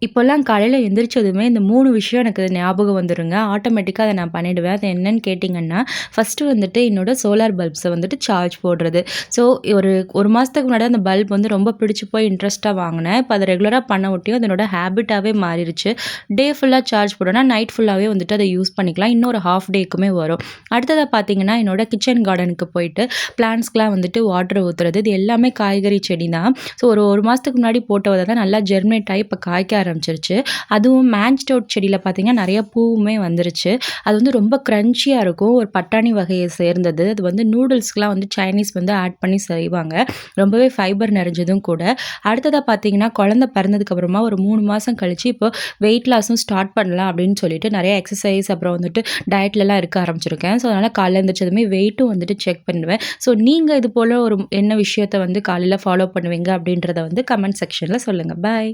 இப்போலாம் காலையில எந்திரிச்சதுமே இந்த 3 விஷயம் எனக்கு ஞாபகம் வந்துருங்க. ஆட்டோமேட்டிக்கா அத நான் பண்ணிடுவேன். அது என்னன்னு கேட்டிங்கன்னா, ஃபர்ஸ்ட்டு வந்துட்டு என்னோட சோலார் பல்ப்ஸ வந்துட்டு சார்ஜ் போடுறது. ஸோ ஒரு 1 மாசத்துக்கு முன்னாடி அந்த பல்ப் வந்து ரொம்ப பிடிச்சு போய் இன்ட்ரெஸ்ட்டா வாங்குனேன். இப்ப அத ரெகுலரா பண்ண ஒட்டியும் அது என்னோட ஹேபிட்டாவே மாறிருச்சு. டே ஃபுல்லா சார்ஜ் போட்டோம்னா, நைட் ஃபுல்லாவே வந்துட்டு அத யூஸ் பண்ணிக்கலாம். இன்னும் ஒரு ஹாஃப் டேக்குமே வரும். அடுத்ததா பார்த்தீங்கன்னா, என்னோட கிச்சன் கார்டனுக்கு போயிட்டு பிளான்ட்ஸ்க்குலாம் வந்துட்டு வாட்டர் ஊத்துறது. இது எல்லாமே காய்கறி செடி தான். ஸோ ஒரு 1 மாசத்துக்கு முன்னாடி போட்ட வித தான் நல்லா ஜெர்மினேட் ஆயி இப்ப காய்க்க ஆரம்பிச்சிருச்சு. அதுவும் மேன்ஸ்டோட் செடியில பார்த்தீங்கன்னா, நெறைய பூவுமே வந்துருச்சு. அது வந்து ரொம்ப கிரன்ச்சியா இருக்கும். ஒரு பட்டாணி வகையை சேர்ந்தது. அது வந்து நூடுல்ஸ்க்குலாம் வந்து சைனீஸ் வந்து ஆட் பண்ணி செய்வாங்க. ரொம்பவே ஃபைபர் நிறைஞ்சதும் கூட. அடுத்ததா பார்த்தீங்கன்னா, குழந்தை பிறந்ததுக்கு அப்புறமா ஒரு 3 மாசம் கழிச்சு இப்போ வெயிட் லாஸும் ஸ்டார்ட் பண்ணலாம் அப்படின்னு சொல்லிட்டு நெறைய எக்சர்சைஸ் அப்புறம் வந்துட்டு டயட்லலாம் இருக்க ஆரம்பிச்சிருக்கேன். ஸோ அதனால காலைல எந்திரிச்சதுமே வெயிட்டும் வந்துட்டு செக் பண்ணுவேன். ஸோ நீங்க இது போல ஒரு என்ன விஷயத்த வந்து காலையில ஃபாலோ பண்ணுவீங்க அப்படின்றத வந்து கமெண்ட் செக்ஷன்ல சொல்லுங்க. பாய்.